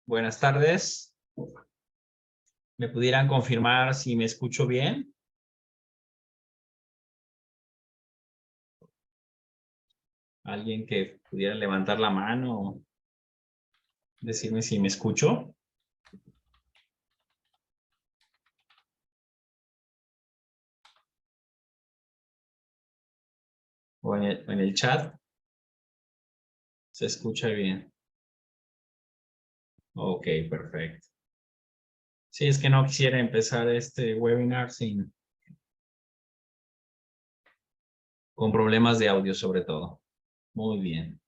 Buenas tardes. ¿Me pudieran confirmar si me escucho bien? ¿Alguien que pudiera levantar la mano o decirme si me escucho? ¿O en el chat? ¿Se escucha bien? Ok, perfecto. Sí, es que no quisiera empezar este webinar con problemas de audio sobre todo. Muy bien.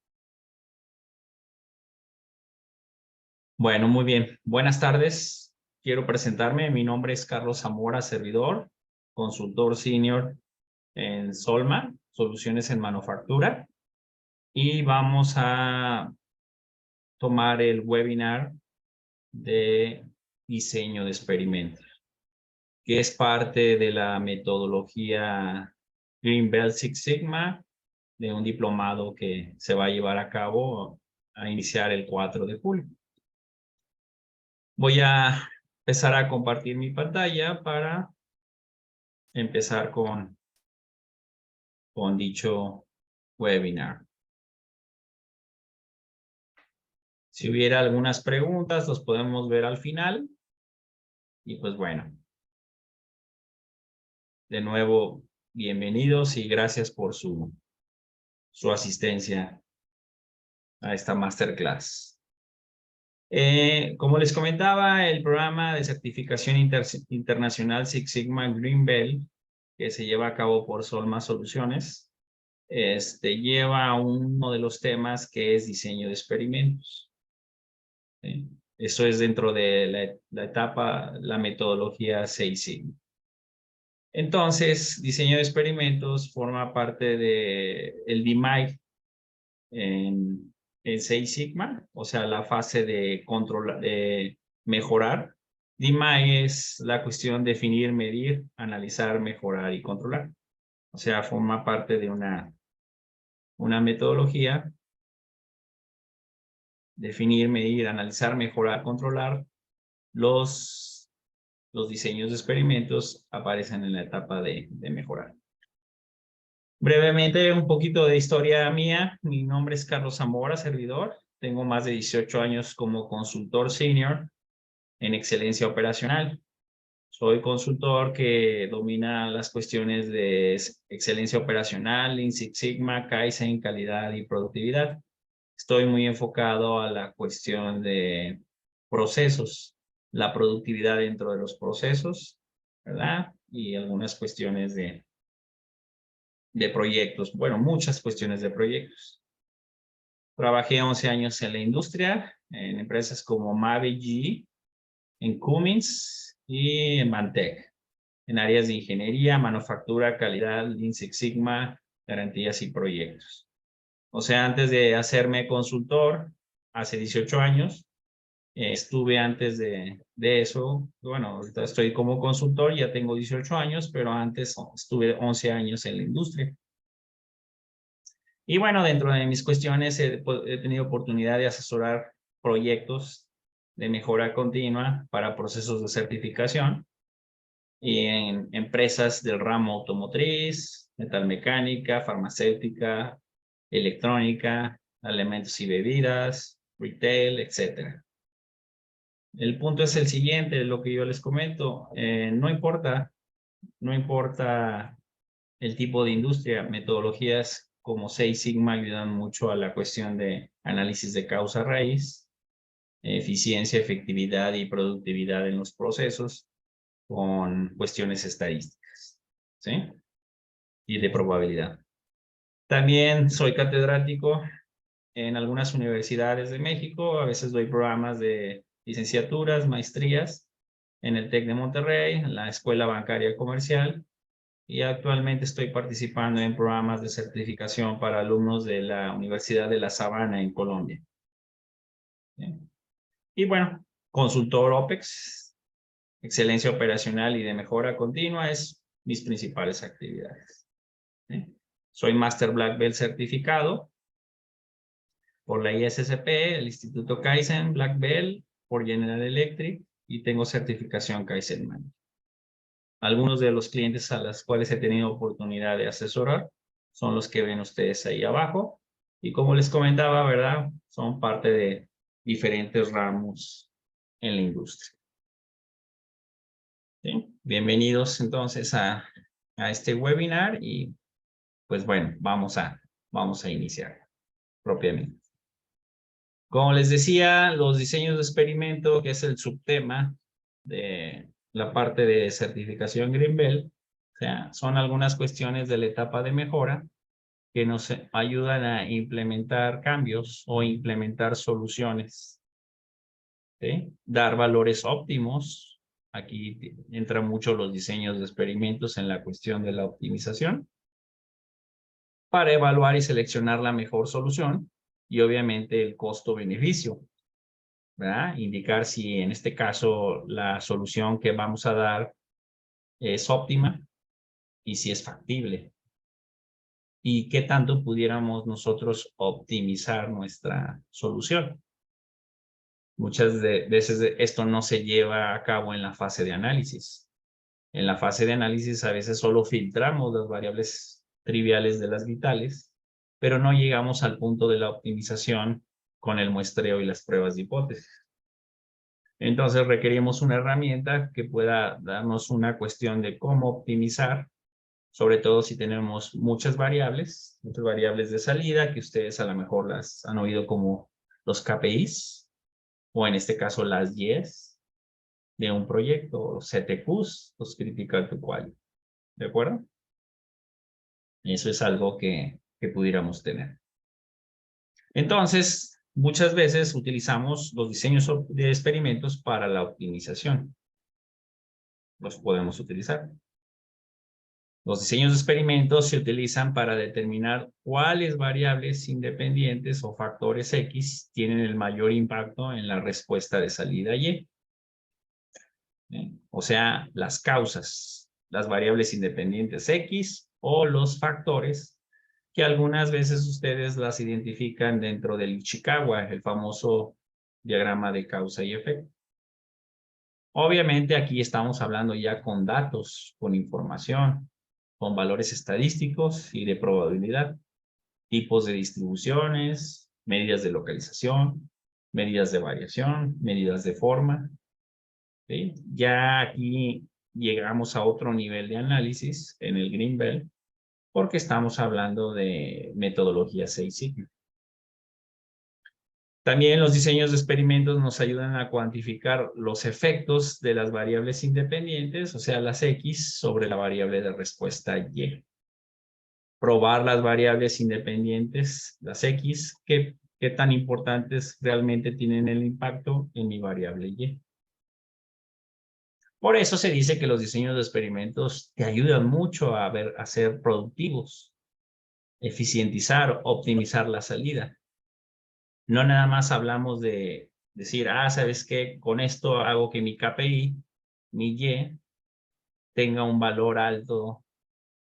Bueno, muy bien. Buenas tardes. Quiero presentarme. Mi nombre es Carlos Zamora, servidor, consultor senior en Solma, Soluciones en Manufactura. Y vamos a tomar el webinar de diseño de experimentos, que es parte de la metodología Green Belt Six Sigma, de un diplomado que se va a llevar a cabo a iniciar el 4 de julio. Voy a empezar a compartir mi pantalla para empezar con dicho webinar. Si hubiera algunas preguntas, los podemos ver al final. Y pues bueno, de nuevo, bienvenidos y gracias por su asistencia a esta masterclass. Como les comentaba, el programa de certificación internacional Six Sigma Green Belt, que se lleva a cabo por Solma Soluciones, lleva uno de los temas que es diseño de experimentos. Eso es dentro de la etapa, la metodología 6 Sigma. Entonces, diseño de experimentos forma parte del DMAIC en 6 Sigma, o sea, la fase de controlar, de mejorar. DMAIC es la cuestión de definir, medir, analizar, mejorar y controlar. O sea, forma parte de una metodología. Definir, medir, analizar, mejorar, controlar. Los diseños de experimentos aparecen en la etapa de mejorar. Brevemente, un poquito de historia mía. Mi nombre es Carlos Zamora, servidor. Tengo más de 18 años como consultor senior en excelencia operacional. Soy consultor que domina las cuestiones de excelencia operacional, Lean Six Sigma, Kaizen, calidad y productividad. Estoy muy enfocado a la cuestión de procesos, la productividad dentro de los procesos, ¿verdad? Y algunas cuestiones de proyectos, bueno, muchas cuestiones de proyectos. Trabajé 11 años en la industria, en empresas como Mavi GE, en Cummins y en Mantec, en áreas de ingeniería, manufactura, calidad, Lean Six Sigma, garantías y proyectos. O sea, antes de hacerme consultor, hace 18 años, estuve antes de eso, bueno, ahorita estoy como consultor, ya tengo 18 años, pero antes estuve 11 años en la industria. Y bueno, dentro de mis cuestiones he tenido oportunidad de asesorar proyectos de mejora continua para procesos de certificación y en empresas del ramo automotriz, metalmecánica, farmacéutica, electrónica, alimentos y bebidas, retail, etc. El punto es el siguiente, lo que yo les comento, no importa el tipo de industria, metodologías como 6 Sigma ayudan mucho a la cuestión de análisis de causa raíz, eficiencia, efectividad y productividad en los procesos con cuestiones estadísticas, ¿sí? Y de probabilidad. También soy catedrático en algunas universidades de México, a veces doy programas de licenciaturas, maestrías en el TEC de Monterrey, en la Escuela Bancaria Comercial, y actualmente estoy participando en programas de certificación para alumnos de la Universidad de La Sabana en Colombia. ¿Sí? Y bueno, consultor OPEX, excelencia operacional y de mejora continua es mis principales actividades. ¿Sí? Soy Master Black Belt certificado por la ISSP, el Instituto Kaizen Black Belt por General Electric y tengo certificación Kaizen Management. Algunos de los clientes a los cuales he tenido oportunidad de asesorar son los que ven ustedes ahí abajo. Y como les comentaba, ¿verdad? Son parte de diferentes ramos en la industria. ¿Sí? Bienvenidos entonces a este webinar y pues bueno, vamos a iniciar propiamente. Como les decía, los diseños de experimento, que es el subtema de la parte de certificación Green Belt, o sea, son algunas cuestiones de la etapa de mejora que nos ayudan a implementar cambios o implementar soluciones. ¿Sí? Dar valores óptimos. Aquí entran mucho los diseños de experimentos en la cuestión de la optimización para evaluar y seleccionar la mejor solución y obviamente el costo-beneficio, ¿verdad? Indicar si en este caso la solución que vamos a dar es óptima y si es factible. Y qué tanto pudiéramos nosotros optimizar nuestra solución. Muchas veces esto no se lleva a cabo en la fase de análisis. En la fase de análisis a veces solo filtramos las variables triviales de las vitales, pero no llegamos al punto de la optimización con el muestreo y las pruebas de hipótesis. Entonces requerimos una herramienta que pueda darnos una cuestión de cómo optimizar, sobre todo si tenemos muchas variables de salida, que ustedes a lo mejor las han oído como los KPIs, o en este caso las YES de un proyecto, los CTQs, los Critical to Quality. ¿De acuerdo? Eso es algo que pudiéramos tener. Entonces, muchas veces utilizamos los diseños de experimentos para la optimización. Los podemos utilizar. Los diseños de experimentos se utilizan para determinar cuáles variables independientes o factores X tienen el mayor impacto en la respuesta de salida Y. O sea, las causas, las variables independientes X o los factores que algunas veces ustedes las identifican dentro del Ichikawa, el famoso diagrama de causa y efecto. Obviamente aquí estamos hablando ya con datos, con información, con valores estadísticos y de probabilidad, tipos de distribuciones, medidas de localización, medidas de variación, medidas de forma. ¿Sí? Ya aquí llegamos a otro nivel de análisis en el Green Belt, porque estamos hablando de metodología 6 Sigma. También los diseños de experimentos nos ayudan a cuantificar los efectos de las variables independientes, o sea, las X, sobre la variable de respuesta Y. Probar las variables independientes, las X, qué tan importantes realmente tienen el impacto en mi variable Y. Por eso se dice que los diseños de experimentos te ayudan mucho a ser productivos, eficientizar, optimizar la salida. No nada más hablamos de decir, ¿sabes qué? Con esto hago que mi KPI, mi Y, tenga un valor alto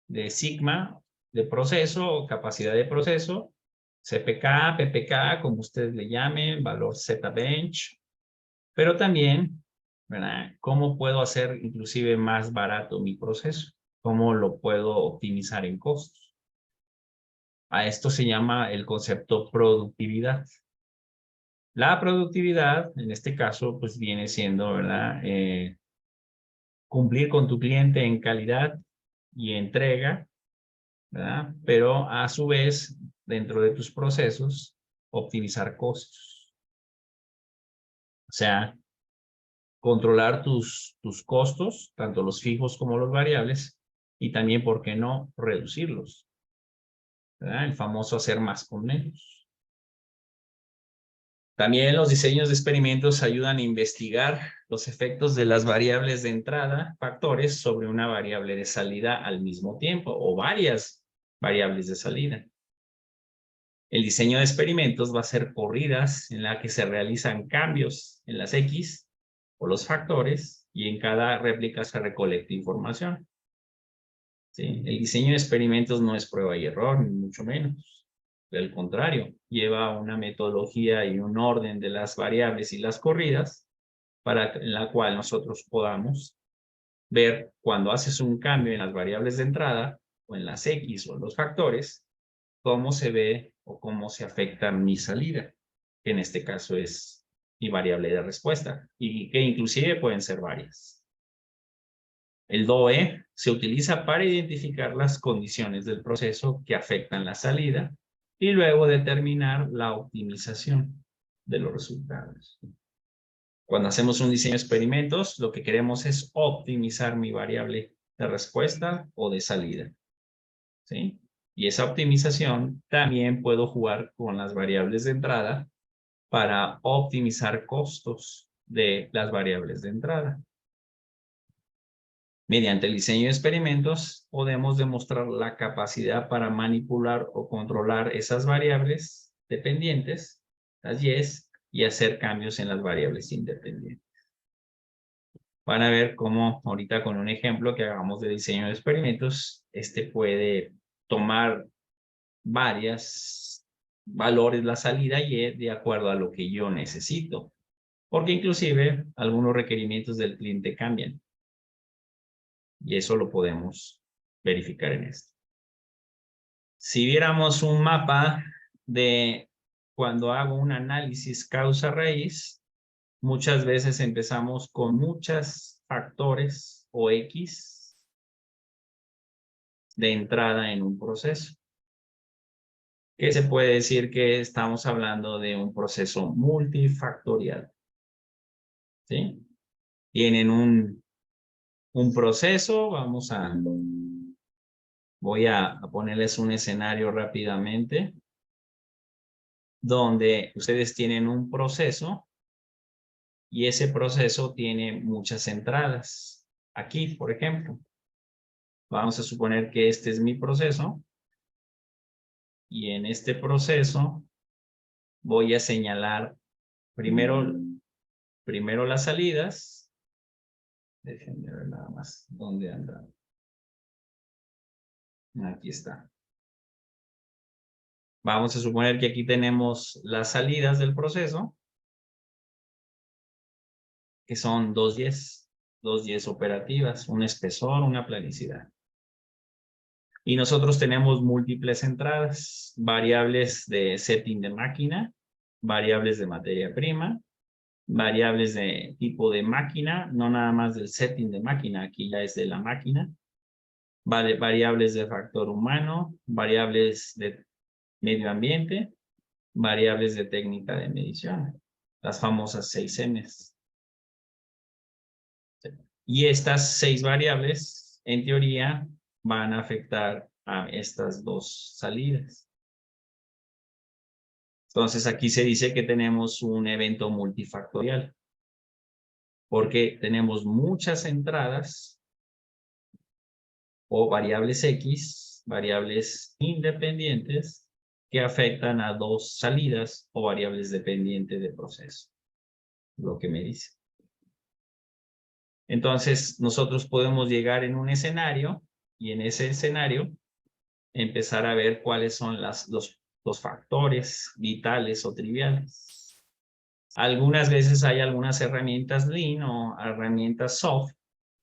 de sigma, de proceso o capacidad de proceso, CPK, PPK, como ustedes le llamen, valor Z-bench, pero también, ¿verdad? ¿Cómo puedo hacer inclusive más barato mi proceso? ¿Cómo lo puedo optimizar en costos? A esto se llama el concepto productividad. La productividad, en este caso, pues viene siendo, ¿verdad? Cumplir con tu cliente en calidad y entrega, ¿verdad? Pero a su vez, dentro de tus procesos, optimizar costos. O sea, controlar tus costos, tanto los fijos como los variables, y también, ¿por qué no?, reducirlos, ¿verdad? El famoso hacer más con menos. También los diseños de experimentos ayudan a investigar los efectos de las variables de entrada, factores, sobre una variable de salida al mismo tiempo, o varias variables de salida. El diseño de experimentos va a ser corridas en la que se realizan cambios en las X o los factores y en cada réplica se recolecta información. ¿Sí? El diseño de experimentos no es prueba y error, ni mucho menos. Al contrario, lleva una metodología y un orden de las variables y las corridas en la cual nosotros podamos ver cuando haces un cambio en las variables de entrada o en las X o los factores, cómo se ve o cómo se afecta mi salida, que en este caso es mi variable de respuesta y que inclusive pueden ser varias. El DOE se utiliza para identificar las condiciones del proceso que afectan la salida y luego determinar la optimización de los resultados. Cuando hacemos un diseño de experimentos, lo que queremos es optimizar mi variable de respuesta o de salida. ¿Sí? Y esa optimización también puedo jugar con las variables de entrada para optimizar costos de las variables de entrada. Mediante el diseño de experimentos podemos demostrar la capacidad para manipular o controlar esas variables dependientes, las Y's, y hacer cambios en las variables independientes. Van a ver cómo ahorita con un ejemplo que hagamos de diseño de experimentos, puede tomar varios valores la salida Y de acuerdo a lo que yo necesito, porque inclusive algunos requerimientos del cliente cambian. Y eso lo podemos verificar en esto. Si viéramos un mapa de cuando hago un análisis causa-raíz, muchas veces empezamos con muchos factores o X de entrada en un proceso. ¿Qué se puede decir? Que estamos hablando de un proceso multifactorial. ¿Sí? Tienen un proceso, voy a ponerles un escenario rápidamente, donde ustedes tienen un proceso y ese proceso tiene muchas entradas. Aquí, por ejemplo, vamos a suponer que este es mi proceso y en este proceso voy a señalar primero las salidas. Déjenme ver nada más dónde anda. Aquí está. Vamos a suponer que aquí tenemos las salidas del proceso, que son dos Y's operativas, un espesor, una planicidad. Y nosotros tenemos múltiples entradas, variables de setting de máquina, variables de materia prima, variables de tipo de máquina, no nada más del setting de máquina, aquí ya es de la máquina, variables de factor humano, variables de medio ambiente, variables de técnica de medición, las famosas 6Ms. Y estas 6 variables, en teoría, van a afectar a estas dos salidas. Entonces, aquí se dice que tenemos un evento multifactorial, porque tenemos muchas entradas o variables X, variables independientes, que afectan a dos salidas o variables dependientes de proceso. Lo que me dice. Entonces, nosotros podemos llegar en un escenario y en ese escenario empezar a ver cuáles son los factores vitales o triviales. Algunas veces hay algunas herramientas Lean o herramientas soft,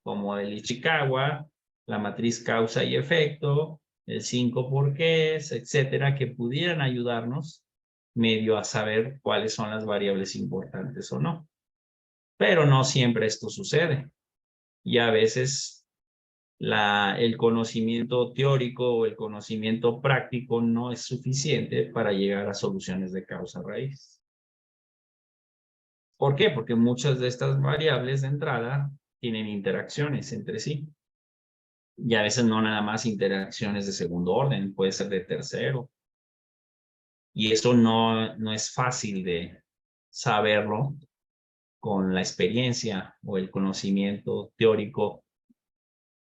como el Ichikawa, la matriz causa y efecto, el 5 porqués, etcétera, que pudieran ayudarnos medio a saber cuáles son las variables importantes o no. Pero no siempre esto sucede. Y a veces el conocimiento teórico o el conocimiento práctico no es suficiente para llegar a soluciones de causa-raíz. ¿Por qué? Porque muchas de estas variables de entrada tienen interacciones entre sí. Y a veces no nada más interacciones de segundo orden, puede ser de tercero. Y eso no es fácil de saberlo con la experiencia o el conocimiento teórico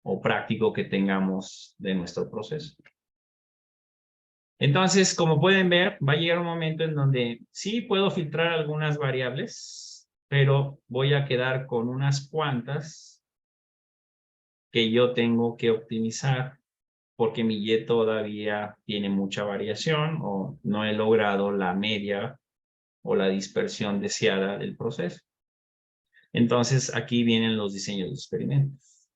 o práctico que tengamos de nuestro proceso. Entonces, como pueden ver, va a llegar un momento en donde sí puedo filtrar algunas variables, pero voy a quedar con unas cuantas que yo tengo que optimizar porque mi Y todavía tiene mucha variación o no he logrado la media o la dispersión deseada del proceso. Entonces, aquí vienen los diseños de experimentos.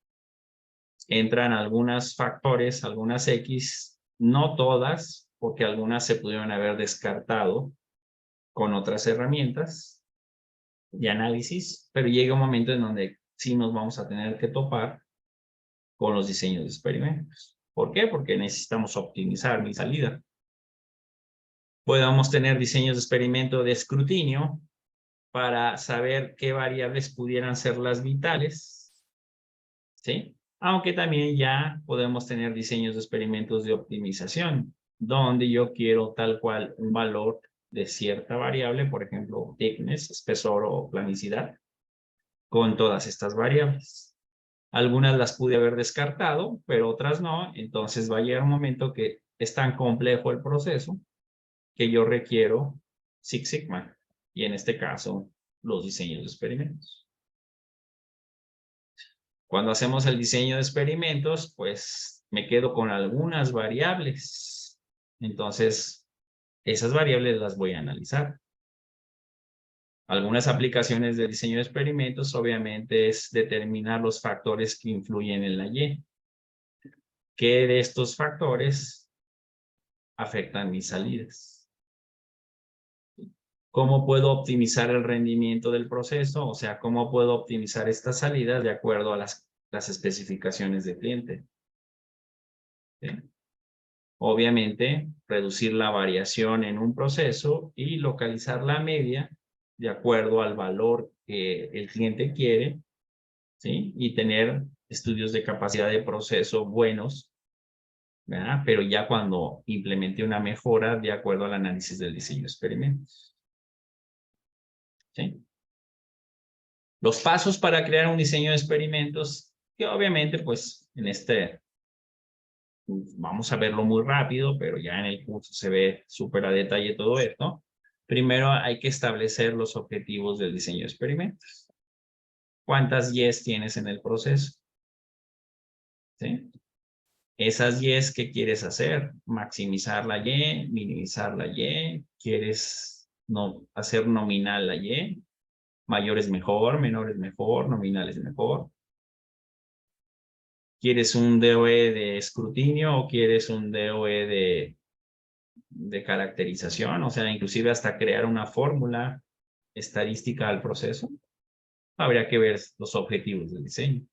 Entran algunos factores, algunas X, no todas, porque algunas se pudieron haber descartado con otras herramientas de análisis, pero llega un momento en donde sí nos vamos a tener que topar con los diseños de experimentos. ¿Por qué? Porque necesitamos optimizar mi salida. Podemos tener diseños de experimento de escrutinio para saber qué variables pudieran ser las vitales, ¿sí? Aunque también ya podemos tener diseños de experimentos de optimización, donde yo quiero tal cual un valor de cierta variable, por ejemplo, thickness, espesor o planicidad, con todas estas variables. Algunas las pude haber descartado, pero otras no. Entonces va a llegar un momento que es tan complejo el proceso que yo requiero Six Sigma. Y en este caso, los diseños de experimentos. Cuando hacemos el diseño de experimentos, pues me quedo con algunas variables. Entonces, esas variables las voy a analizar. Algunas aplicaciones de diseño de experimentos, obviamente, es determinar los factores que influyen en la Y. ¿Qué de estos factores afectan mis salidas? ¿Cómo puedo optimizar el rendimiento del proceso? O sea, ¿cómo puedo optimizar estas salidas de acuerdo a las especificaciones del cliente? ¿Sí? Obviamente, reducir la variación en un proceso y localizar la media de acuerdo al valor que el cliente quiere, ¿sí? Y tener estudios de capacidad de proceso buenos, ¿verdad? Pero ya cuando implemente una mejora de acuerdo al análisis del diseño de experimentos, ¿sí? Los pasos para crear un diseño de experimentos, que obviamente, pues, vamos a verlo muy rápido, pero ya en el curso se ve súper a detalle todo esto. Primero hay que establecer los objetivos del diseño de experimentos. ¿Cuántas Y's tienes en el proceso? ¿Sí? Esas Y's, ¿qué quieres hacer? Maximizar la Y, minimizar la Y, ¿quieres hacer nominal la Y? Mayor es mejor, menor es mejor, nominal es mejor. ¿Quieres un DOE de escrutinio o quieres un DOE de caracterización? O sea, inclusive hasta crear una fórmula estadística al proceso. Habría que ver los objetivos del diseño.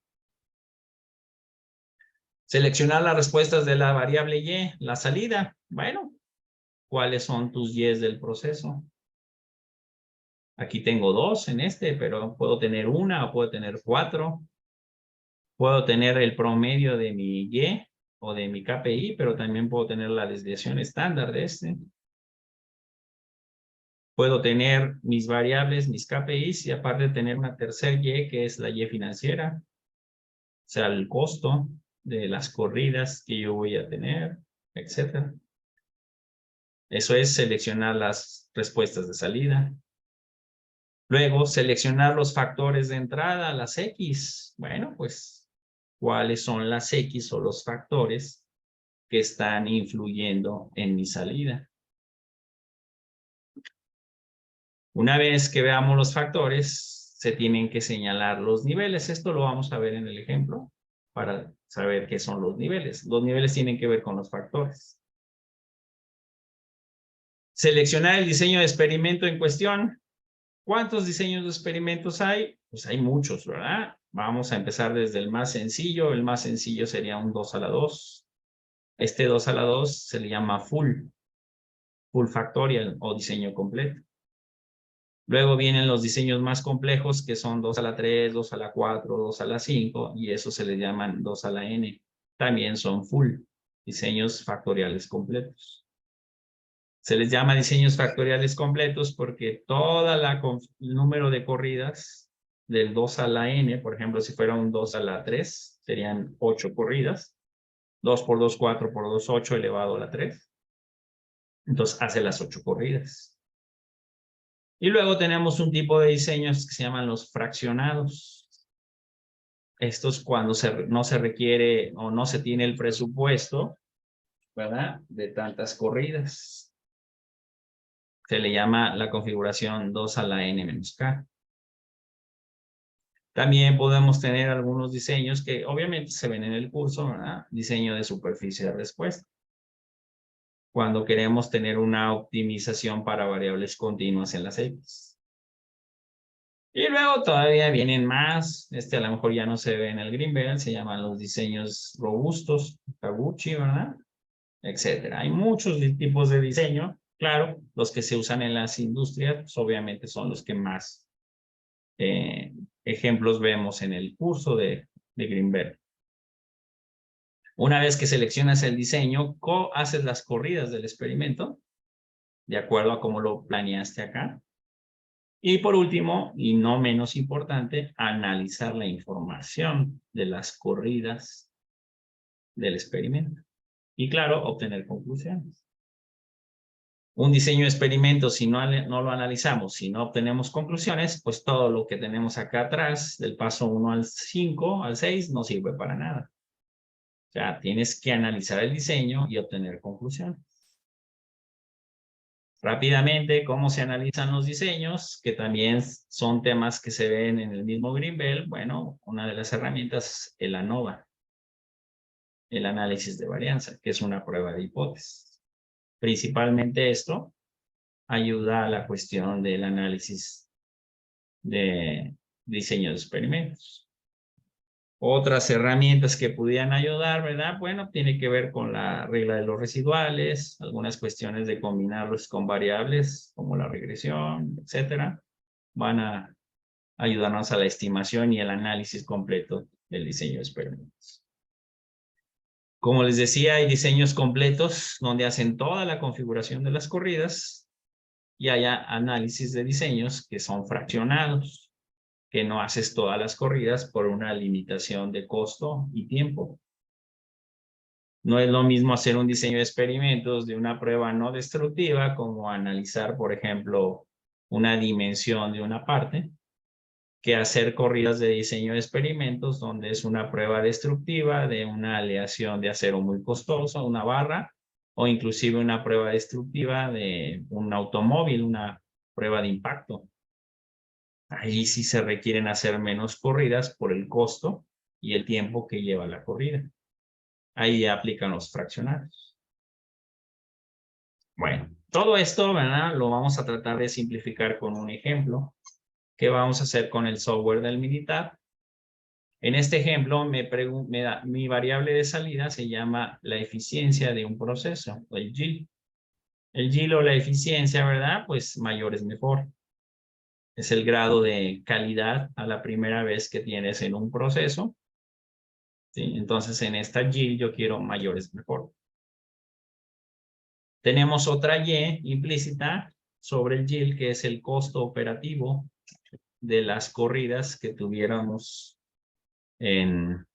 Seleccionar las respuestas de la variable Y, la salida. Bueno, ¿cuáles son tus Y's del proceso? Aquí tengo dos en pero puedo tener una o puedo tener cuatro. Puedo tener el promedio de mi Y o de mi KPI, pero también puedo tener la desviación estándar de Puedo tener mis variables, mis KPIs, y aparte tener una tercer Y, que es la Y financiera. O sea, el costo de las corridas que yo voy a tener, etcétera. Eso es seleccionar las respuestas de salida. Luego, seleccionar los factores de entrada, las X. Bueno, pues, ¿cuáles son las X o los factores que están influyendo en mi salida? Una vez que veamos los factores, se tienen que señalar los niveles. Esto lo vamos a ver en el ejemplo para saber qué son los niveles. Los niveles tienen que ver con los factores. Seleccionar el diseño de experimento en cuestión. ¿Cuántos diseños de experimentos hay? Pues hay muchos, ¿verdad? Vamos a empezar desde el más sencillo. El más sencillo sería un 2 a la 2. Este 2 a la 2 se le llama full factorial o diseño completo. Luego vienen los diseños más complejos, que son 2 a la 3, 2 a la 4, 2 a la 5, y eso se le llaman 2 a la n. También son full, diseños factoriales completos. Se les llama diseños factoriales completos porque todo el número de corridas del 2 a la n, por ejemplo, si fuera un 2 a la 3, serían 8 corridas. 2 por 2, 4 por 2, 8 elevado a la 3. Entonces hace las 8 corridas. Y luego tenemos un tipo de diseños que se llaman los fraccionados. Estos cuando no se requiere o no se tiene el presupuesto, ¿verdad? De tantas corridas. Se le llama la configuración 2 a la n menos k. También podemos tener algunos diseños que obviamente se ven en el curso, ¿verdad? Diseño de superficie de respuesta. Cuando queremos tener una optimización para variables continuas en las X. Y luego todavía vienen más, a lo mejor ya no se ve en el Green Belt, se llaman los diseños robustos, Taguchi, ¿verdad? Etcétera. Hay muchos tipos de diseño, claro, los que se usan en las industrias, pues obviamente son los que más ejemplos vemos en el curso de Green Belt. Una vez que seleccionas el diseño, haces las corridas del experimento, de acuerdo a cómo lo planeaste acá. Y por último, y no menos importante, analizar la información de las corridas del experimento. Y claro, obtener conclusiones. Un diseño de experimento, si no lo analizamos, si no obtenemos conclusiones, pues todo lo que tenemos acá atrás, del paso 1 al 5, al 6, no sirve para nada. O sea, tienes que analizar el diseño y obtener conclusiones. Rápidamente, ¿cómo se analizan los diseños? Que también son temas que se ven en el mismo Green Belt. Bueno, una de las herramientas es el ANOVA, el análisis de varianza, que es una prueba de hipótesis. Principalmente esto ayuda a la cuestión del análisis de diseño de experimentos. Otras herramientas que pudieran ayudar, ¿verdad? Bueno, tiene que ver con la regla de los residuales, algunas cuestiones de combinarlos con variables como la regresión, etcétera. Van a ayudarnos a la estimación y el análisis completo del diseño de experimentos. Como les decía, hay diseños completos donde hacen toda la configuración de las corridas y hay análisis de diseños que son fraccionados, que no haces todas las corridas por una limitación de costo y tiempo. No es lo mismo hacer un diseño de experimentos de una prueba no destructiva como analizar, por ejemplo, una dimensión de una parte, que hacer corridas de diseño de experimentos donde es una prueba destructiva de una aleación de acero muy costoso, una barra, o inclusive una prueba destructiva de un automóvil, una prueba de impacto. Ahí sí se requieren hacer menos corridas por el costo y el tiempo que lleva la corrida. Ahí aplican los fraccionarios. Bueno, todo esto, ¿verdad? Lo vamos a tratar de simplificar con un ejemplo. ¿Qué vamos a hacer con el software del militar? En este ejemplo, mi variable de salida se llama la eficiencia de un proceso, o el yield. El yield o la eficiencia, ¿verdad? Pues mayor es mejor. Es el grado de calidad a la primera vez que tienes en un proceso. ¿Sí? Entonces, en esta yield yo quiero mayor es mejor. Tenemos otra Y implícita sobre el yield, que es el costo operativo de las corridas que tuviéramos en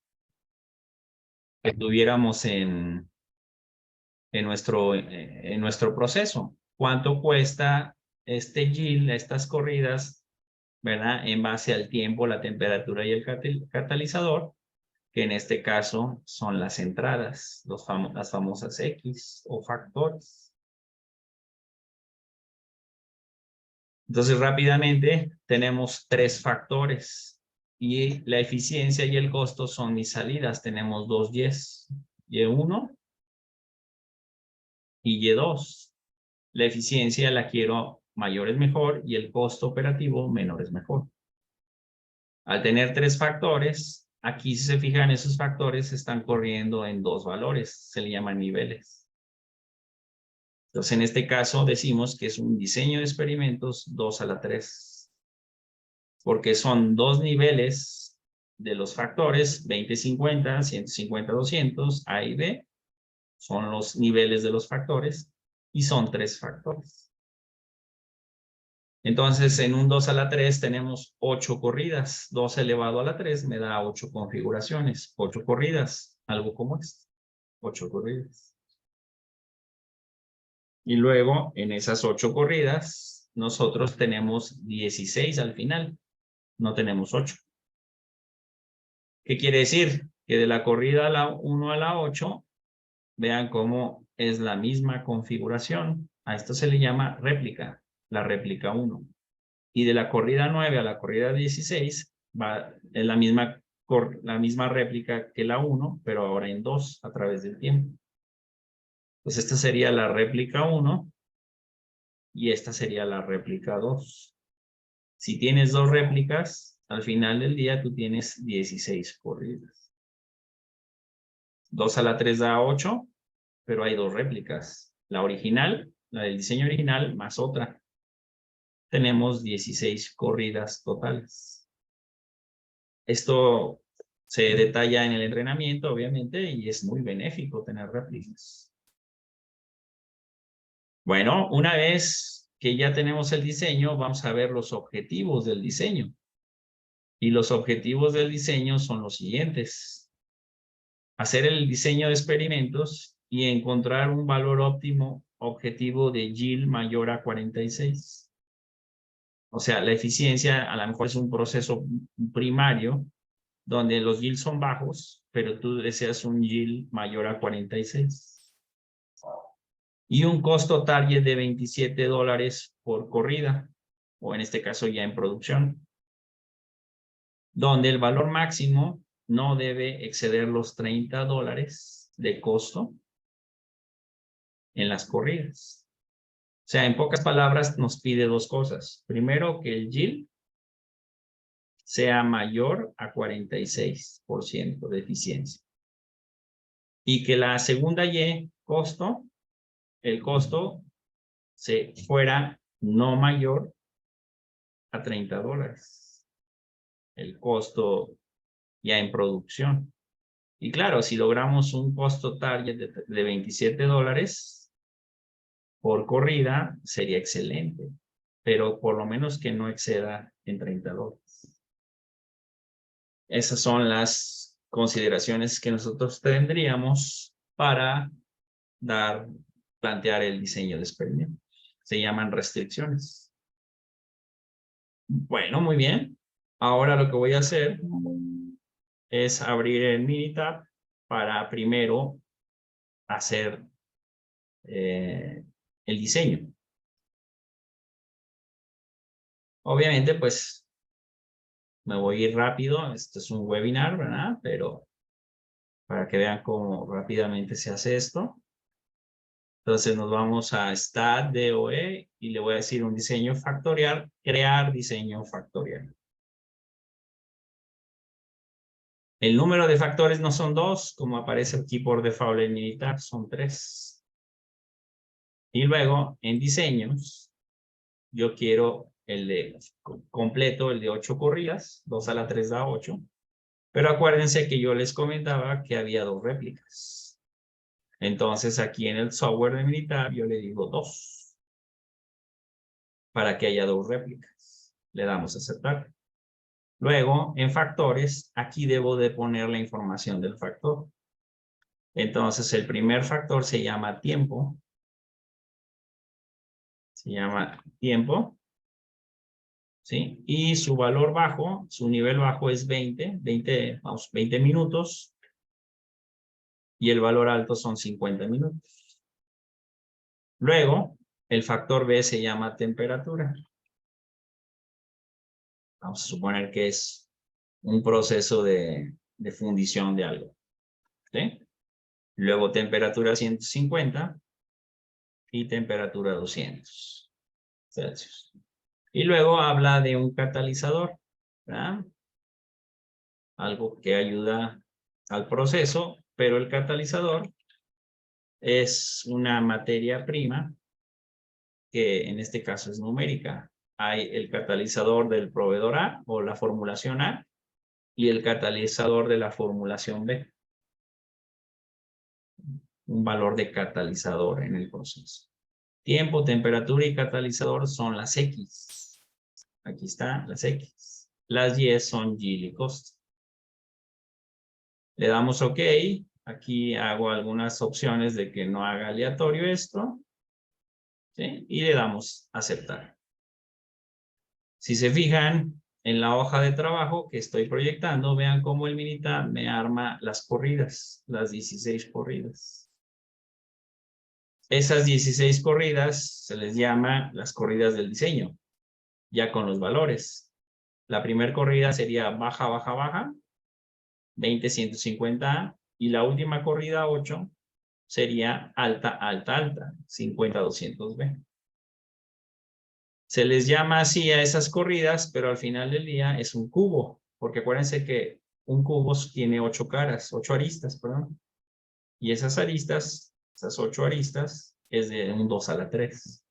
nuestro proceso. ¿Cuánto cuesta este yield, estas corridas, ¿verdad? En base al tiempo, la temperatura y el catalizador, que en este caso son las entradas, las famosas X o factores. Entonces, rápidamente, tenemos tres factores y la eficiencia y el costo son mis salidas. Tenemos dos Y's, Y1 y Y2. La eficiencia la quiero mayor es mejor y el costo operativo menor es mejor. Al tener tres factores, aquí si se fijan, esos factores están corriendo en dos valores, se le llaman niveles. Entonces, en este caso decimos que es un diseño de experimentos 2 a la 3. Porque son dos niveles de los factores, 20-50, 150-200, A y B. Son los niveles de los factores y son tres factores. Entonces, en un 2 a la 3 tenemos 8 corridas. 2 elevado a la 3 me da 8 configuraciones. 8 corridas, algo como esto. 8 corridas. Y luego, en esas 8 corridas, nosotros tenemos 16 al final. No tenemos 8. ¿Qué quiere decir? Que de la corrida a la 1 a la 8, vean cómo es la misma configuración. A esto se le llama réplica, la réplica 1. Y de la corrida 9 a la corrida 16, es la misma réplica que la 1, pero ahora en 2 a través del tiempo. Pues esta sería la réplica 1 y esta sería la réplica 2. Si tienes 2 réplicas, al final del día tú tienes 16 corridas. 2 a la 3 da 8, pero hay 2 réplicas. La original, la del diseño original, más otra. Tenemos 16 corridas totales. Esto se detalla en el entrenamiento, obviamente, y es muy benéfico tener réplicas. Bueno, una vez que ya tenemos el diseño, vamos a ver los objetivos del diseño. Y los objetivos del diseño son los siguientes. Hacer el diseño de experimentos y encontrar un valor óptimo objetivo de yield mayor a 46. O sea, la eficiencia a lo mejor es un proceso primario donde los yields son bajos, pero tú deseas un yield mayor a 46. Y un costo target de $27 por corrida, o en este caso ya en producción, donde el valor máximo no debe exceder los $30 de costo en las corridas. O sea, en pocas palabras nos pide 2 cosas. Primero, que el yield sea mayor a 46% de eficiencia. Y que la segunda Y, costo, el costo se fuera no mayor a $30. El costo ya en producción. Y claro, si logramos un costo target de $27 por corrida, sería excelente. Pero por lo menos que no exceda en $30. Esas son las consideraciones que nosotros tendríamos para plantear el diseño de experimento. Se llaman restricciones. Bueno, muy bien. Ahora lo que voy a hacer es abrir el Minitab para primero hacer el diseño. Obviamente, pues, me voy a ir rápido. Este es un webinar, ¿verdad? Pero para que vean cómo rápidamente se hace esto. Entonces nos vamos a Stat, DOE, y le voy a decir un diseño factorial, crear diseño factorial. El número de factores no son 2, como aparece aquí por default en Minitab, son 3. Y luego, en diseños, yo quiero el de completo, el de 8 corridas, 2 a la 3 da 8. Pero acuérdense que yo les comentaba que había 2 réplicas. Entonces, aquí en el software de Minitab, yo le digo 2. Para que haya 2 réplicas. Le damos a aceptar. Luego, en factores, aquí debo de poner la información del factor. Entonces, el primer factor se llama tiempo. Se llama tiempo. ¿Sí? Y su valor bajo, su nivel bajo es 20 minutos. Y el valor alto son 50 minutos. Luego, el factor B se llama temperatura. Vamos a suponer que es un proceso de fundición de algo. ¿Sí? Luego temperatura 150 y temperatura 200 Celsius. Y luego habla de un catalizador, ¿verdad? Algo que ayuda al proceso, pero el catalizador es una materia prima que en este caso es numérica. Hay el catalizador del proveedor A o la formulación A y el catalizador de la formulación B. Un valor de catalizador en el proceso. Tiempo, temperatura y catalizador son las X. Aquí están las X. Las Y son yield y costo. Le damos OK. Aquí hago algunas opciones de que no haga aleatorio esto. ¿Sí? Y le damos aceptar. Si se fijan en la hoja de trabajo que estoy proyectando, vean cómo el Minitab me arma las corridas, las 16 corridas. Esas 16 corridas se les llama las corridas del diseño, ya con los valores. La primera corrida sería baja, baja, baja, 20, 150A. Y la última corrida 8 sería alta, alta, alta, 50, 200B. Se les llama así a esas corridas, pero al final del día es un cubo, porque acuérdense que un cubo tiene 8 caras, 8 aristas, perdón. Y esas aristas, esas 8 aristas, es de un 2 a la 3.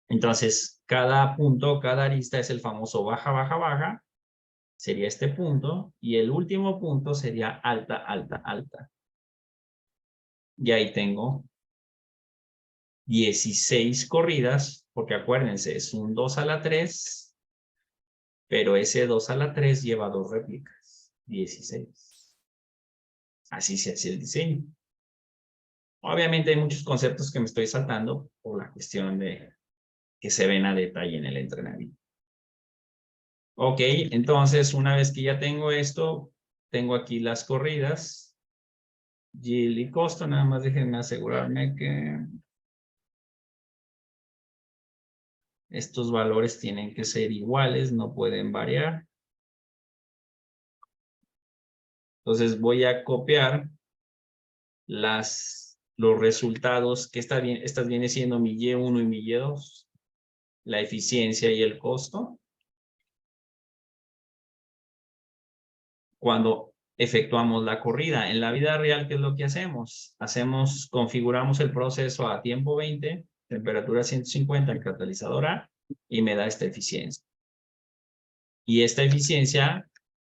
Entonces, cada punto, cada arista es el famoso baja, baja, baja. Sería este punto. Y el último punto sería alta, alta, alta. Y ahí tengo 16 corridas, porque acuérdense, es un 2 a la 3, pero ese 2 a la 3 lleva 2 réplicas, 16. Así se hace el diseño. Obviamente hay muchos conceptos que me estoy saltando por la cuestión de que se ven a detalle en el entrenamiento. Ok, entonces una vez que ya tengo esto, tengo aquí las corridas. Yield y costo, nada más déjenme asegurarme que estos valores tienen que ser iguales, no pueden variar. Entonces voy a copiar los resultados, que estas viene siendo mi Y1 y mi Y2, la eficiencia y el costo. Cuando efectuamos la corrida. En la vida real, ¿qué es lo que hacemos? Configuramos el proceso a tiempo 20, temperatura 150 en catalizador A, y me da esta eficiencia. Y esta eficiencia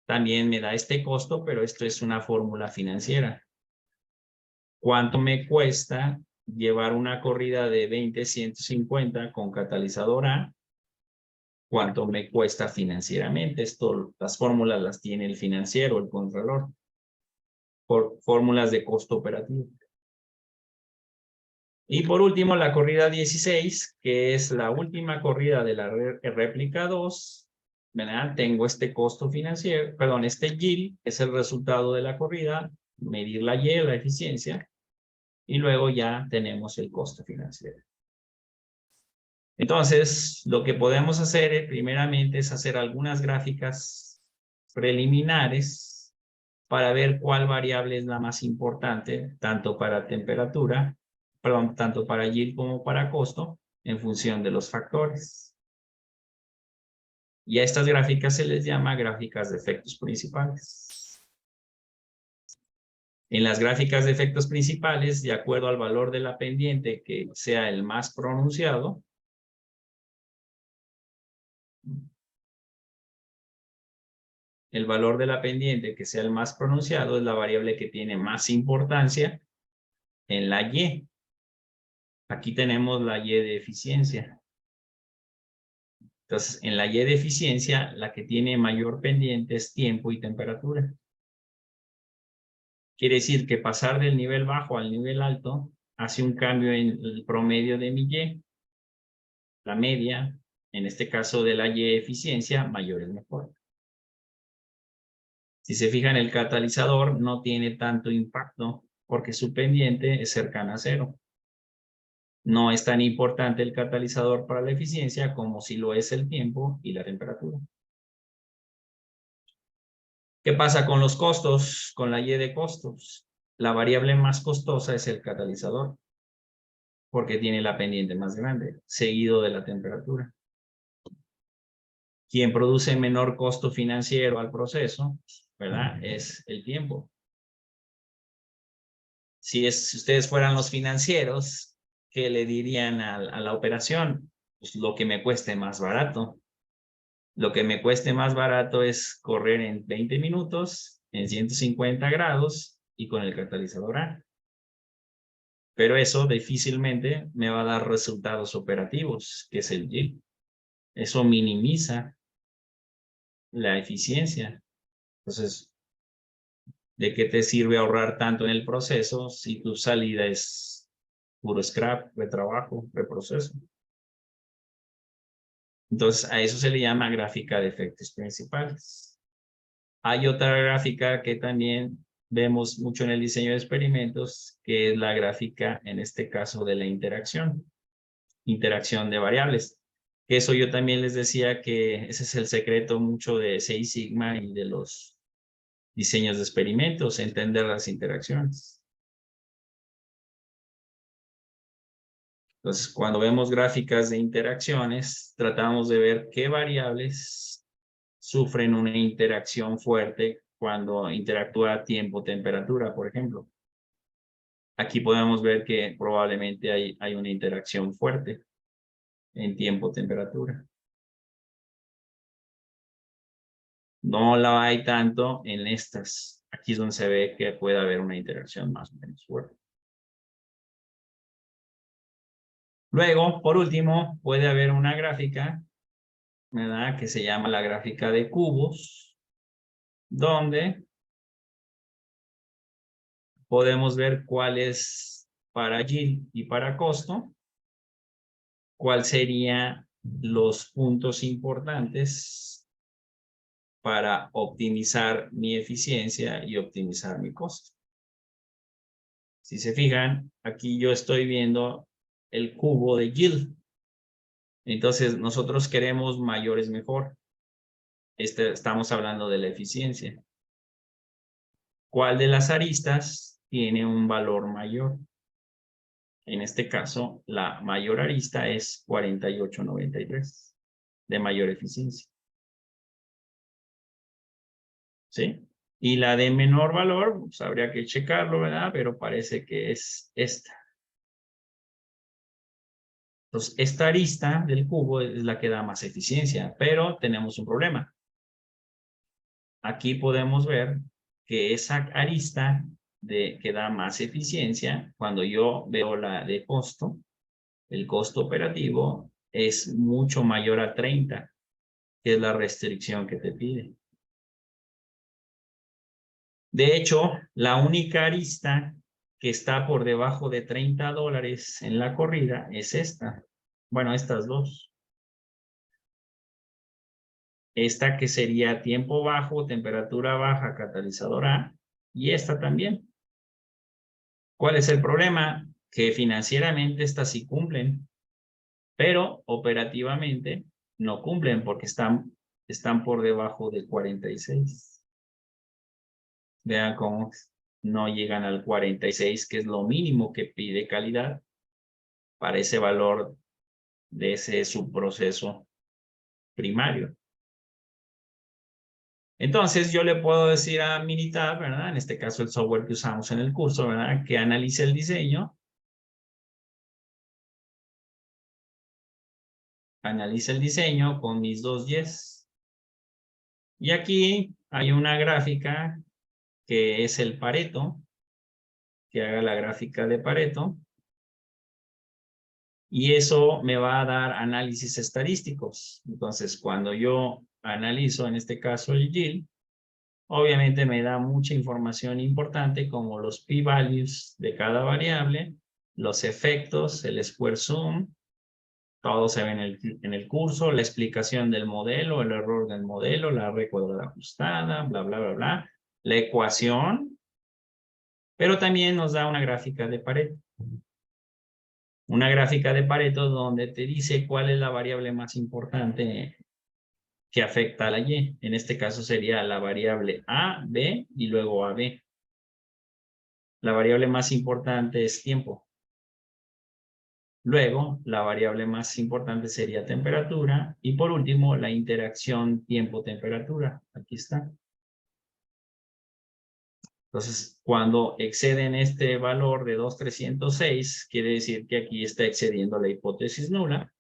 también me da este costo, pero esto es una fórmula financiera. ¿Cuánto me cuesta llevar una corrida de 20-150 con catalizador A? ¿Cuánto me cuesta financieramente? Las fórmulas las tiene el financiero, el contralor, por fórmulas de costo operativo. Y por último, la corrida 16, que es la última corrida de la réplica 2, ¿verdad? Tengo este costo financiero, perdón, este yield, es el resultado de la corrida, medir la Y, la eficiencia, y luego ya tenemos el costo financiero. Entonces, lo que podemos hacer primeramente es hacer algunas gráficas preliminares para ver cuál variable es la más importante, tanto para temperatura, perdón, tanto para yield como para costo, en función de los factores. Y a estas gráficas se les llama gráficas de efectos principales. En las gráficas de efectos principales, de acuerdo al valor de la pendiente que sea el más pronunciado, el valor de la pendiente que sea el más pronunciado es la variable que tiene más importancia en la Y. Aquí tenemos la Y de eficiencia. Entonces, en la Y de eficiencia, la que tiene mayor pendiente es tiempo y temperatura. Quiere decir que pasar del nivel bajo al nivel alto hace un cambio en el promedio de mi Y. La media, en este caso de la Y eficiencia, mayor es mejor. Si se fijan, el catalizador no tiene tanto impacto porque su pendiente es cercana a cero. No es tan importante el catalizador para la eficiencia como si lo es el tiempo y la temperatura. ¿Qué pasa con los costos? Con la Y de costos. La variable más costosa es el catalizador, porque tiene la pendiente más grande, seguido de la temperatura. Quien produce menor costo financiero al proceso, ¿verdad? Es el tiempo. Si ustedes fueran los financieros, ¿qué le dirían a la operación? Pues lo que me cueste más barato. Lo que me cueste más barato es correr en 20 minutos, en 150 grados y con el catalizador A. Pero eso difícilmente me va a dar resultados operativos, que es el yield. Eso minimiza la eficiencia. Entonces, ¿de qué te sirve ahorrar tanto en el proceso si tu salida es puro scrap, retrabajo, reproceso? Entonces, a eso se le llama gráfica de efectos principales. Hay otra gráfica que también vemos mucho en el diseño de experimentos, que es la gráfica, en este caso, de la interacción de variables. Eso yo también les decía que ese es el secreto mucho de Six Sigma y de los diseños de experimentos, entender las interacciones. Entonces, cuando vemos gráficas de interacciones, tratamos de ver qué variables sufren una interacción fuerte cuando interactúa tiempo-temperatura, por ejemplo. Aquí podemos ver que probablemente hay una interacción fuerte en tiempo-temperatura. No la hay tanto en estas. Aquí es donde se ve que puede haber una interacción más o menos fuerte. Luego, por último, puede haber una gráfica, ¿verdad?, que se llama la gráfica de cubos, donde podemos ver cuál es para yield y para costo, cuál serían los puntos importantes para optimizar mi eficiencia y optimizar mi costo. Si se fijan, aquí yo estoy viendo el cubo de yield. Entonces, nosotros queremos mayor es mejor. Estamos hablando de la eficiencia. ¿Cuál de las aristas tiene un valor mayor? En este caso, la mayor arista es 48.93 de mayor eficiencia. ¿Sí? Y la de menor valor, pues habría que checarlo, ¿verdad? Pero parece que es esta. Entonces, esta arista del cubo es la que da más eficiencia, pero tenemos un problema. Aquí podemos ver que esa arista que da más eficiencia, cuando yo veo la de costo, el costo operativo es mucho mayor a 30, que es la restricción que te pide. De hecho, la única arista que está por debajo de $30 en la corrida es esta. Bueno, estas dos. Esta que sería tiempo bajo, temperatura baja, catalizador A, y esta también. ¿Cuál es el problema? Que financieramente estas sí cumplen, pero operativamente no cumplen porque están por debajo de 46. Vean cómo no llegan al 46, que es lo mínimo que pide calidad para ese valor de ese subproceso primario. Entonces, yo le puedo decir a Minitab, ¿verdad? En este caso, el software que usamos en el curso, ¿verdad?, que analice el diseño. Analice el diseño con mis dos yes. Y aquí hay una gráfica que es el Pareto, que haga la gráfica de Pareto. Y eso me va a dar análisis estadísticos. Entonces, cuando yo analizo, en este caso, el yield, obviamente me da mucha información importante como los p-values de cada variable, los efectos, el square sum, todo se ve en el curso, la explicación del modelo, el error del modelo, la R cuadrada ajustada, bla, bla, bla, bla, la ecuación, pero también nos da una gráfica de Pareto. Una gráfica de Pareto donde te dice cuál es la variable más importante que afecta a la Y. En este caso sería la variable A, B y luego AB. La variable más importante es tiempo. Luego, la variable más importante sería temperatura. Y por último, la interacción tiempo-temperatura. Aquí está. Entonces, cuando exceden este valor de 2,306, quiere decir que aquí está excediendo la hipótesis nula.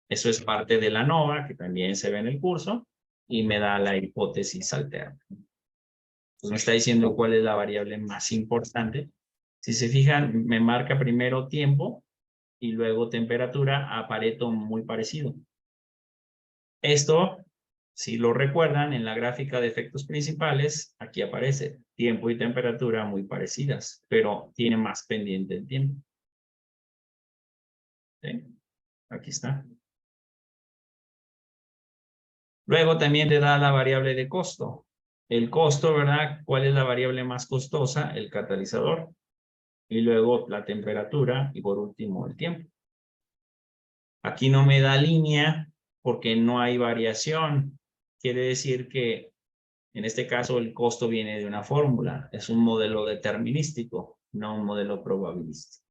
Eso es parte de la ANOVA, que también se ve en el curso, y me da la hipótesis alterna. Entonces me está diciendo cuál es la variable más importante. Si se fijan, me marca primero tiempo y luego temperatura a Pareto muy parecido. Esto, si lo recuerdan, en la gráfica de efectos principales, aquí aparece tiempo y temperatura muy parecidas, pero tiene más pendiente el tiempo. ¿Sí? Aquí está. Luego también te da la variable de costo. El costo, ¿verdad? ¿Cuál es la variable más costosa? El catalizador. Y luego la temperatura y por último el tiempo. Aquí no me da línea porque no hay variación. Quiere decir que en este caso el costo viene de una fórmula. Es un modelo determinístico, no un modelo probabilístico.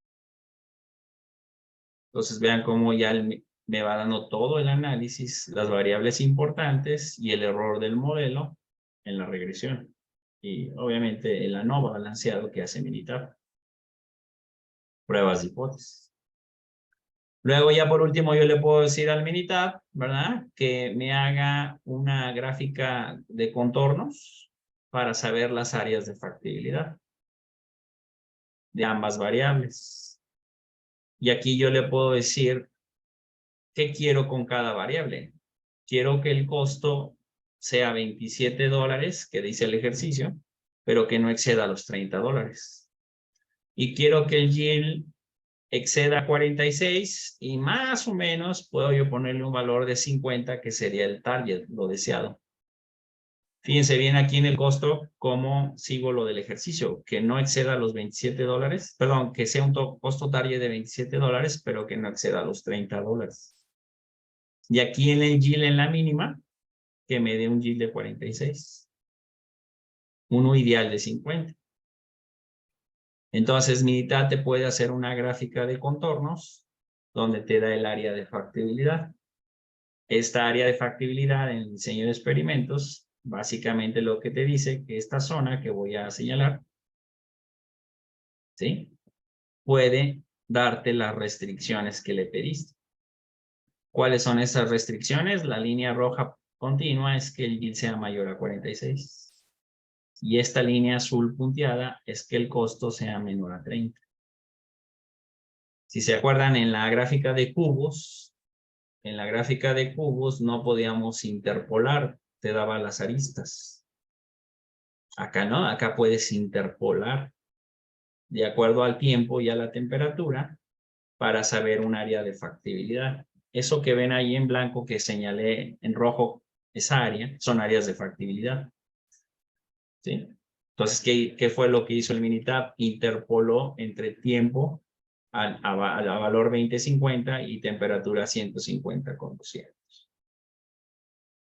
Entonces vean cómo ya me va dando todo el análisis, las variables importantes y el error del modelo en la regresión. Y obviamente el ANOVA balanceado que hace Minitab. Pruebas de hipótesis. Luego ya por último yo le puedo decir al Minitab, ¿verdad? Que me haga una gráfica de contornos para saber las áreas de factibilidad de ambas variables. Y aquí yo le puedo decir qué quiero con cada variable. Quiero que el costo sea $27, que dice el ejercicio, pero que no exceda los $30. Y quiero que el yield exceda 46 y más o menos puedo yo ponerle un valor de 50 que sería el target, lo deseado. Fíjense bien aquí en el costo cómo sigo lo del ejercicio, que no exceda los $27, perdón, que sea un costo target de $27, pero que no exceda los $30. Y aquí en el yield en la mínima, que me dé un yield de 46. Uno ideal de 50. Entonces, Minitab te puede hacer una gráfica de contornos donde te da el área de factibilidad. Esta área de factibilidad en el diseño de experimentos, básicamente lo que te dice que esta zona que voy a señalar, ¿sí? Puede darte las restricciones que le pediste. ¿Cuáles son esas restricciones? La línea roja continua es que el yield sea mayor a 46. Y esta línea azul punteada es que el costo sea menor a 30. Si se acuerdan, en la gráfica de cubos, no podíamos interpolar, te daba las aristas. Acá no, acá puedes interpolar de acuerdo al tiempo y a la temperatura para saber un área de factibilidad. Eso que ven ahí en blanco que señalé en rojo, esa área, son áreas de factibilidad. ¿Sí? Entonces, ¿qué fue lo que hizo el Minitab? Interpoló entre tiempo a valor 2050 y temperatura 150 con 200.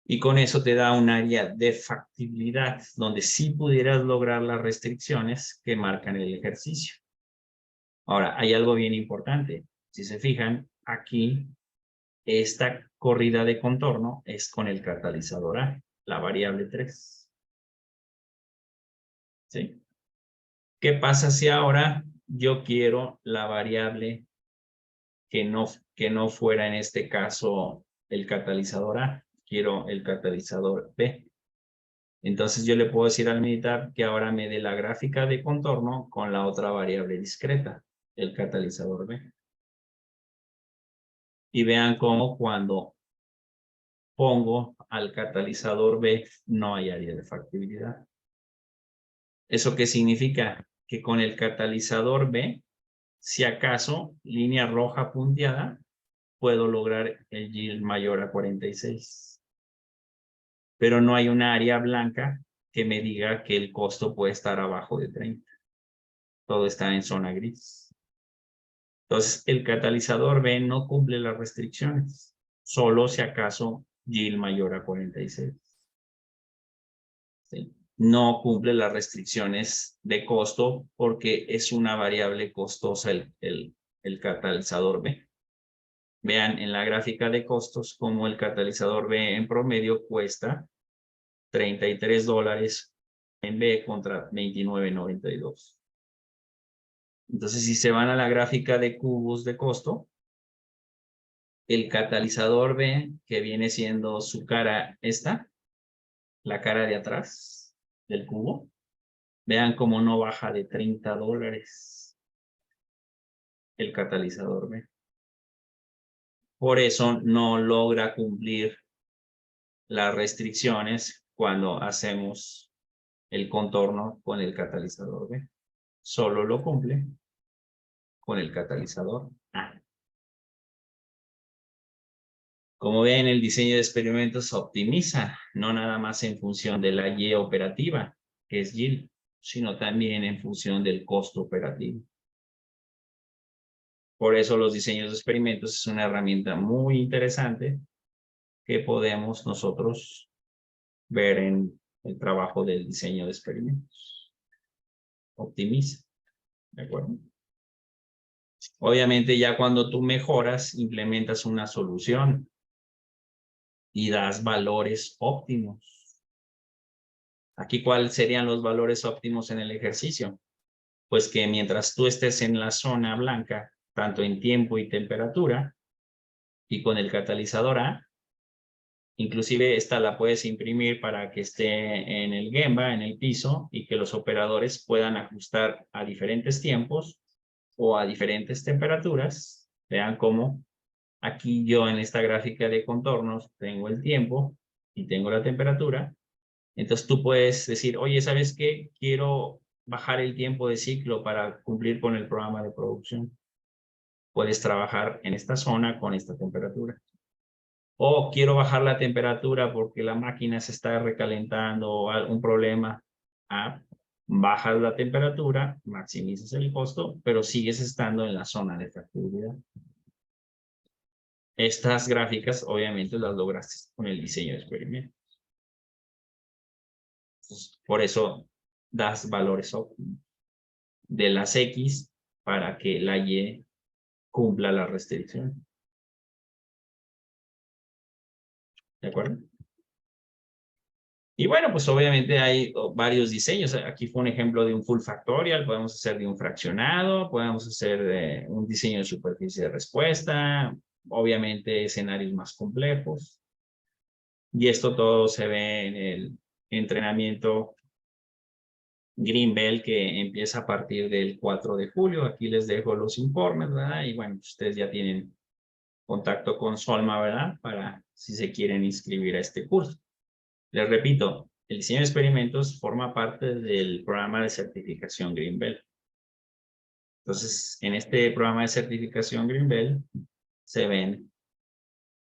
Y con eso te da un área de factibilidad donde sí pudieras lograr las restricciones que marcan el ejercicio. Ahora, hay algo bien importante. Si se fijan, aquí esta corrida de contorno es con el catalizador A, la variable 3. ¿Sí? ¿Qué pasa si ahora yo quiero la variable que no fuera en este caso el catalizador A? Quiero el catalizador B. Entonces yo le puedo decir al Minitab que ahora me dé la gráfica de contorno con la otra variable discreta, el catalizador B. Y vean cómo cuando pongo al catalizador B no hay área de factibilidad. ¿Eso qué significa? Que con el catalizador B, si acaso, línea roja punteada, puedo lograr el yield mayor a 46. Pero no hay una área blanca que me diga que el costo puede estar abajo de 30. Todo está en zona gris. Entonces, el catalizador B no cumple las restricciones. Solo si acaso yield mayor a 46. ¿Sí? No cumple las restricciones de costo porque es una variable costosa el catalizador B. Vean en la gráfica de costos cómo el catalizador B en promedio cuesta $33 en B contra $29.92. Entonces, si se van a la gráfica de cubos de costo, el catalizador B, que viene siendo su cara esta, la cara de atrás del cubo, vean cómo no baja de $30 el catalizador B. Por eso no logra cumplir las restricciones cuando hacemos el contorno con el catalizador B. Solo lo cumple con el catalizador A. Como ven, el diseño de experimentos se optimiza, no nada más en función de la Y operativa, que es yield, sino también en función del costo operativo. Por eso los diseños de experimentos es una herramienta muy interesante que podemos nosotros ver en el trabajo del diseño de experimentos. Optimiza, ¿de acuerdo? Obviamente ya cuando tú mejoras, implementas una solución y das valores óptimos. Aquí, ¿cuáles serían los valores óptimos en el ejercicio? Pues que mientras tú estés en la zona blanca, tanto en tiempo y temperatura, y con el catalizador A, inclusive esta la puedes imprimir para que esté en el Gemba, en el piso, y que los operadores puedan ajustar a diferentes tiempos o a diferentes temperaturas. Vean cómo aquí yo en esta gráfica de contornos tengo el tiempo y tengo la temperatura. Entonces tú puedes decir, oye, ¿sabes qué? Quiero bajar el tiempo de ciclo para cumplir con el programa de producción. Puedes trabajar en esta zona con esta temperatura. O quiero bajar la temperatura porque la máquina se está recalentando o algún problema. Bajas la temperatura, maximizas el costo, pero sigues estando en la zona de factibilidad. Estas gráficas, obviamente, las lograste con el diseño de experimentos. Entonces, por eso das valores óptimos de las X para que la Y cumpla la restricción. ¿De acuerdo? Y bueno, pues obviamente hay varios diseños. Aquí fue un ejemplo de un full factorial. Podemos hacer de un fraccionado, podemos hacer de un diseño de superficie de respuesta, obviamente escenarios más complejos. Y esto todo se ve en el entrenamiento Greenbelt que empieza a partir del 4 de julio. Aquí les dejo los informes, ¿verdad? Y bueno, ustedes ya tienen contacto con Solma, ¿verdad? Para si se quieren inscribir a este curso. Les repito, el diseño de experimentos forma parte del programa de certificación Greenbelt. Entonces, en este programa de certificación Greenbelt se ven,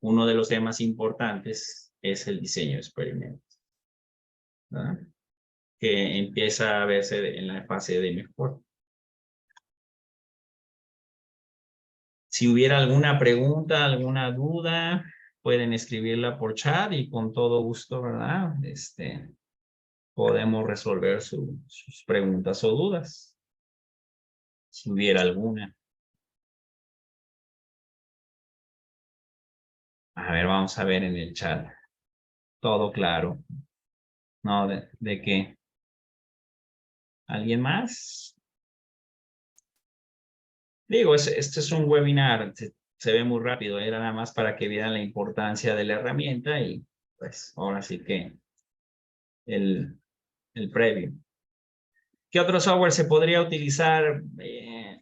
uno de los temas importantes es el diseño de experimentos, ¿verdad? Que empieza a verse en la fase de mejora. Si hubiera alguna pregunta, alguna duda, pueden escribirla por chat y con todo gusto, ¿verdad? Podemos resolver sus preguntas o dudas. Si hubiera alguna. A ver, vamos a ver en el chat. Todo claro. No, ¿de qué? ¿Alguien más? Digo, este es un webinar. Se ve muy rápido. Era nada más para que vieran la importancia de la herramienta y pues ahora sí que el previo. ¿Qué otro software se podría utilizar?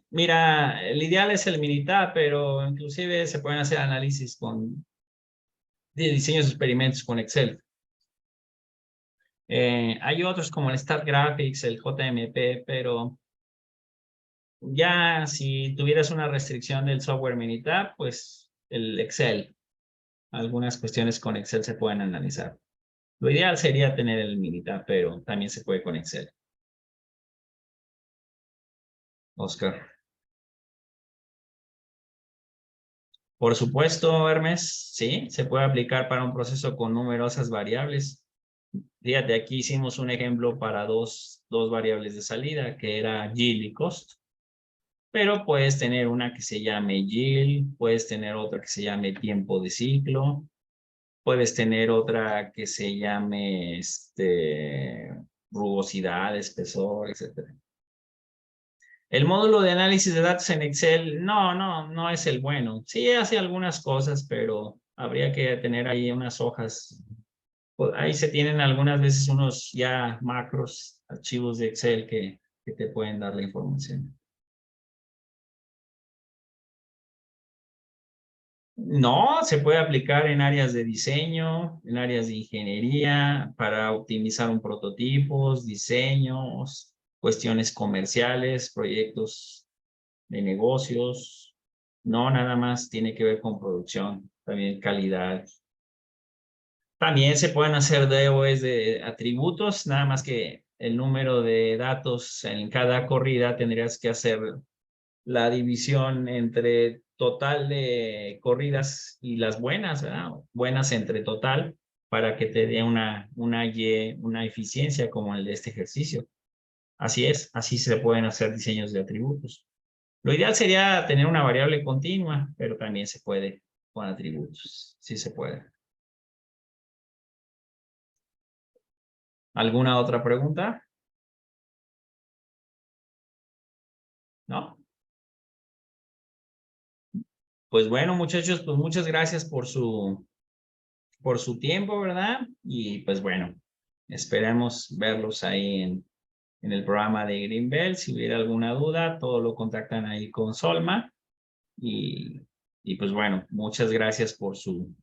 Mira, el ideal es el Minitab, pero inclusive se pueden hacer análisis de diseños de experimentos con Excel. Hay otros como el StatGraphics, el JMP, pero ya si tuvieras una restricción del software Minitab, pues el Excel. Algunas cuestiones con Excel se pueden analizar. Lo ideal sería tener el Minitab, pero también se puede con Excel. Oscar. Por supuesto, Hermes, sí, se puede aplicar para un proceso con numerosas variables. Fíjate, aquí hicimos un ejemplo para dos variables de salida, que era yield y cost. Pero puedes tener una que se llame yield, puedes tener otra que se llame tiempo de ciclo, puedes tener otra que se llame rugosidad, espesor, etc. El módulo de análisis de datos en Excel, no es el bueno. Sí hace algunas cosas, pero habría que tener ahí unas hojas. Ahí se tienen algunas veces unos ya macros, archivos de Excel que te pueden dar la información. No, se puede aplicar en áreas de diseño, en áreas de ingeniería, para optimizar un prototipos, diseños, cuestiones comerciales, proyectos de negocios. No, nada más tiene que ver con producción, también calidad. También se pueden hacer DOEs de atributos, nada más que el número de datos en cada corrida tendrías que hacer la división entre total de corridas y las buenas, ¿verdad? Buenas entre total, para que te dé una eficiencia como el de este ejercicio. Así es, así se pueden hacer diseños de atributos. Lo ideal sería tener una variable continua, pero también se puede con atributos. Sí se puede. ¿Alguna otra pregunta? ¿No? Pues bueno, muchachos, pues muchas gracias por su tiempo, ¿verdad? Y pues bueno, esperemos verlos ahí en el programa de Greenbelt. Si hubiera alguna duda, todo lo contactan ahí con Solma. Y, y pues bueno, muchas gracias por su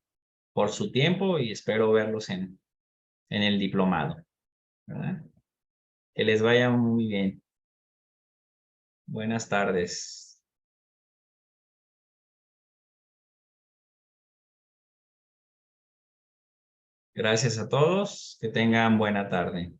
tiempo y espero verlos en el diplomado, ¿verdad? Que les vaya muy bien. Buenas tardes. Gracias a todos. Que tengan buena tarde.